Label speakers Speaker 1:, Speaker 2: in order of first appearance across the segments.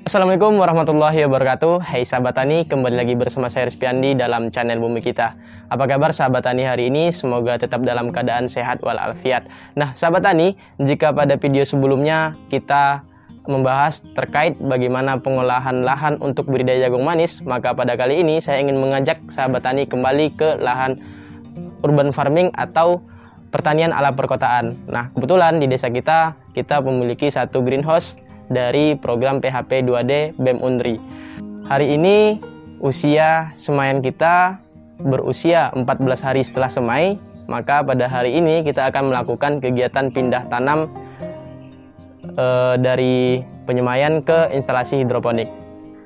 Speaker 1: Assalamualaikum warahmatullahi wabarakatuh. Hai sahabat tani, kembali lagi bersama saya Rizpiandi dalam channel Bumi Kita. Apa kabar sahabat tani hari ini? Semoga tetap dalam keadaan sehat walafiat. Nah sahabat tani, jika pada video sebelumnya kita membahas terkait bagaimana pengolahan lahan untuk budidaya jagung manis, maka pada kali ini saya ingin mengajak sahabat tani kembali ke lahan urban farming atau pertanian ala perkotaan. Nah kebetulan di desa kita memiliki satu greenhouse dari program PHP 2D BEM Unri. Hari ini usia semaian kita berusia 14 hari setelah semai, maka pada hari ini kita akan melakukan kegiatan pindah tanam dari penyemaian ke instalasi hidroponik.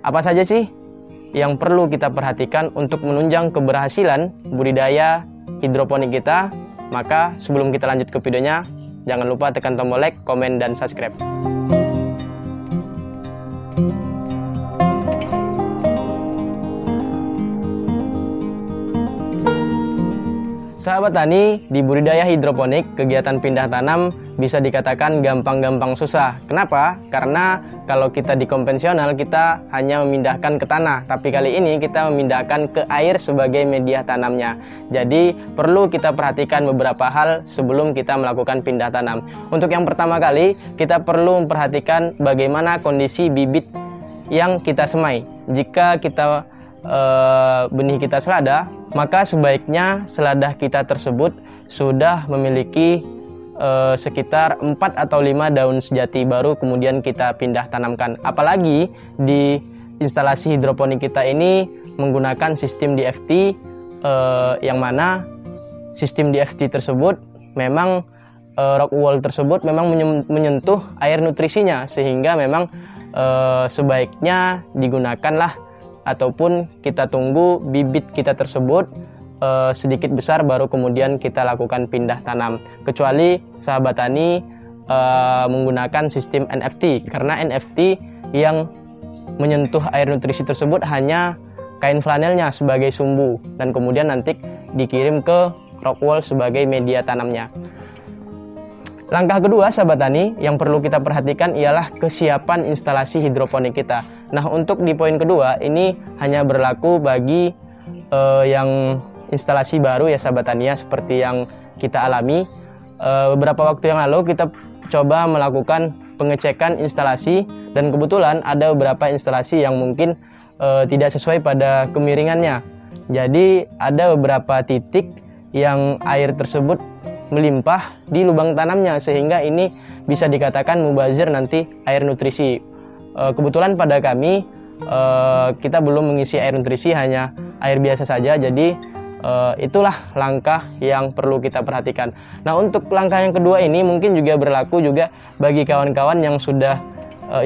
Speaker 1: Apa saja sih yang perlu kita perhatikan untuk menunjang keberhasilan budidaya hidroponik kita? Maka sebelum kita lanjut ke videonya, jangan lupa tekan tombol like, komen, dan subscribe. Sahabat tani, di budidaya hidroponik, kegiatan pindah tanam bisa dikatakan gampang-gampang susah. Kenapa? Karena kalau kita di konvensional, kita hanya memindahkan ke tanah. Tapi kali ini kita memindahkan ke air sebagai media tanamnya. Jadi perlu kita perhatikan beberapa hal sebelum kita melakukan pindah tanam. Untuk yang pertama kali, kita perlu memperhatikan bagaimana kondisi bibit yang kita semai. Jika kita benih kita selada, maka sebaiknya seladah kita tersebut sudah memiliki sekitar 4 atau 5 daun sejati baru kemudian kita pindah tanamkan. Apalagi di instalasi hidroponik kita ini menggunakan sistem DFT, yang mana sistem DFT tersebut memang rock wall tersebut memang menyentuh air nutrisinya, sehingga memang sebaiknya digunakanlah ataupun kita tunggu bibit kita tersebut sedikit besar baru kemudian kita lakukan pindah tanam. Kecuali sahabat tani menggunakan sistem NFT, karena NFT yang menyentuh air nutrisi tersebut hanya kain flanelnya sebagai sumbu dan kemudian nanti dikirim ke rock wall sebagai media tanamnya. Langkah kedua sahabat tani yang perlu kita perhatikan ialah kesiapan instalasi hidroponik kita. Nah untuk di poin kedua ini hanya berlaku bagi yang instalasi baru ya sahabat tani ya, seperti yang kita alami. Beberapa waktu yang lalu kita coba melakukan pengecekan instalasi dan kebetulan ada beberapa instalasi yang mungkin tidak sesuai pada kemiringannya. Jadi ada beberapa titik yang air tersebut melimpah di lubang tanamnya, sehingga ini bisa dikatakan mubazir nanti air nutrisi. Kebetulan pada kami kita belum mengisi air nutrisi, hanya air biasa saja. Jadi itulah langkah yang perlu kita perhatikan. Nah untuk langkah yang kedua ini mungkin juga berlaku juga bagi kawan-kawan yang sudah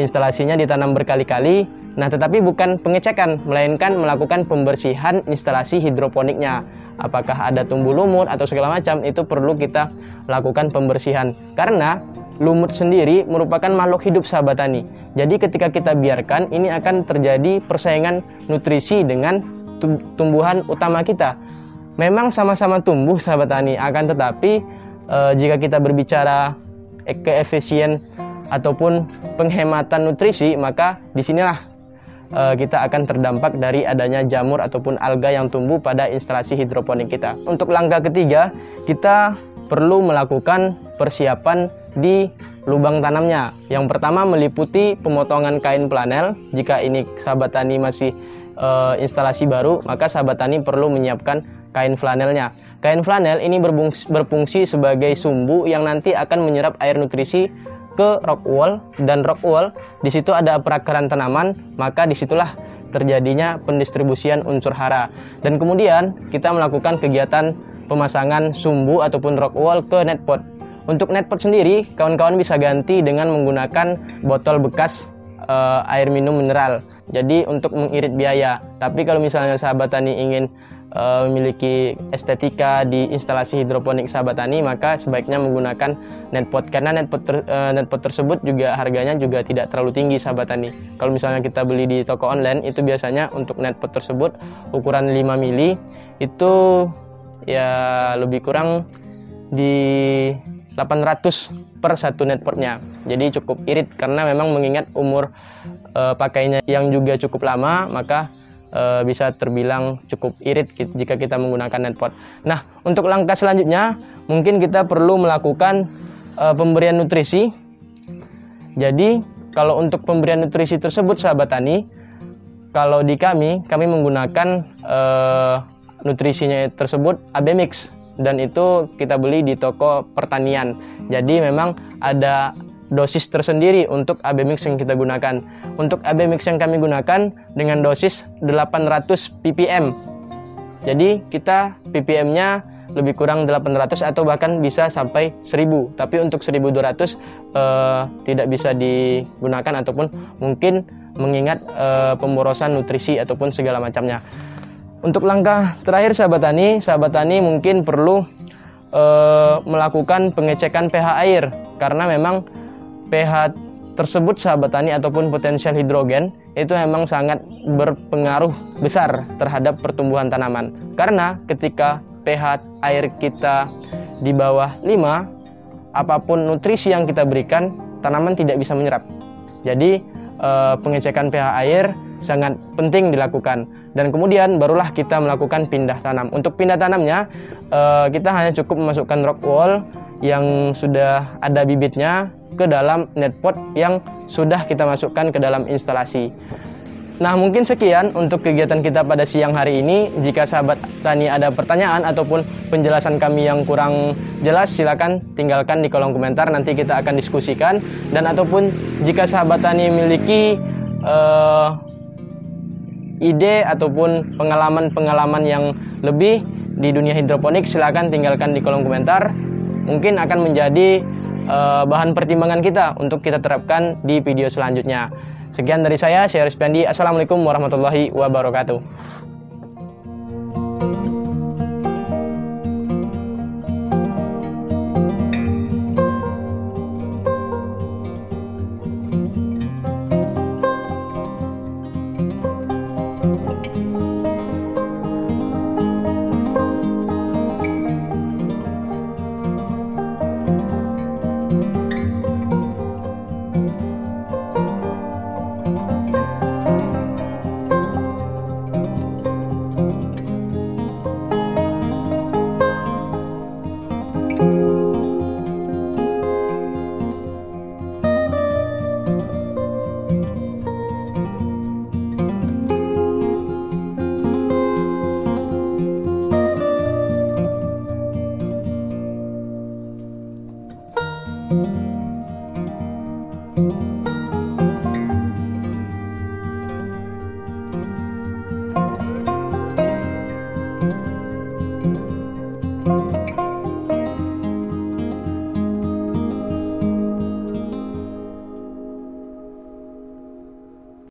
Speaker 1: instalasinya ditanam berkali-kali. Nah tetapi bukan pengecekan, melainkan melakukan pembersihan instalasi hidroponiknya. Apakah ada tumbuh lumut atau segala macam, itu perlu kita lakukan pembersihan. Karena lumut sendiri merupakan makhluk hidup sahabat tani. Jadi ketika kita biarkan, ini akan terjadi persaingan nutrisi dengan tumbuhan utama kita. Memang sama-sama tumbuh sahabat tani, akan tetapi jika kita berbicara keefisien ataupun penghematan nutrisi, maka disinilah kita akan terdampak dari adanya jamur ataupun alga yang tumbuh pada instalasi hidroponik kita. Untuk langkah ketiga, kita perlu melakukan persiapan di lubang tanamnya. Yang pertama meliputi pemotongan kain flanel. Jika ini sahabat tani masih instalasi baru, maka sahabat tani perlu menyiapkan kain flanelnya. Kain flanel ini berfungsi sebagai sumbu yang nanti akan menyerap air nutrisi ke rock wall, dan rock wall di situ ada perakaran tanaman, maka disitulah terjadinya pendistribusian unsur hara. Dan kemudian kita melakukan kegiatan pemasangan sumbu ataupun rock wall ke netpot. Untuk netpot sendiri kawan-kawan bisa ganti dengan menggunakan botol bekas air minum mineral. Jadi untuk mengirit biaya. Tapi kalau misalnya sahabat tani ingin memiliki estetika di instalasi hidroponik sahabat tani, maka sebaiknya menggunakan netpot, karena netpot tersebut juga harganya juga tidak terlalu tinggi sahabat tani. Kalau misalnya kita beli di toko online, itu biasanya untuk netpot tersebut ukuran 5 mili itu ya lebih kurang di 800 per satu netpotnya. Jadi cukup irit karena memang mengingat umur pakainya yang juga cukup lama, maka bisa terbilang cukup irit jika kita menggunakan netpot. Nah, untuk langkah selanjutnya mungkin kita perlu melakukan pemberian nutrisi. Jadi kalau untuk pemberian nutrisi tersebut sahabat tani, kalau di kami menggunakan nutrisinya tersebut AB Mix, dan itu kita beli di toko pertanian. Jadi memang ada dosis tersendiri untuk AB Mix yang kita gunakan. Untuk AB Mix yang kami gunakan dengan dosis 800 ppm. Jadi kita ppm-nya lebih kurang 800 atau bahkan bisa sampai 1000. Tapi untuk 1200 tidak bisa digunakan ataupun mungkin mengingat pemborosan nutrisi ataupun segala macamnya. Untuk langkah terakhir sahabat tani mungkin perlu melakukan pengecekan pH air, karena memang pH tersebut sahabat tani ataupun potensial hidrogen itu memang sangat berpengaruh besar terhadap pertumbuhan tanaman. Karena ketika pH air kita di bawah 5, apapun nutrisi yang kita berikan, tanaman tidak bisa menyerap. Jadi pengecekan pH air sangat penting dilakukan, dan kemudian barulah kita melakukan pindah tanam. Untuk pindah tanamnya kita hanya cukup memasukkan rock wool yang sudah ada bibitnya ke dalam netpot yang sudah kita masukkan ke dalam instalasi. Nah, mungkin sekian untuk kegiatan kita pada siang hari ini. Jika sahabat tani ada pertanyaan ataupun penjelasan kami yang kurang jelas, silakan tinggalkan di kolom komentar, nanti kita akan diskusikan. Dan ataupun jika sahabat tani memiliki ide ataupun pengalaman-pengalaman yang lebih di dunia hidroponik, silakan tinggalkan di kolom komentar. Mungkin akan menjadi bahan pertimbangan kita untuk kita terapkan di video selanjutnya. Sekian dari saya Rizpandi. Assalamualaikum warahmatullahi wabarakatuh.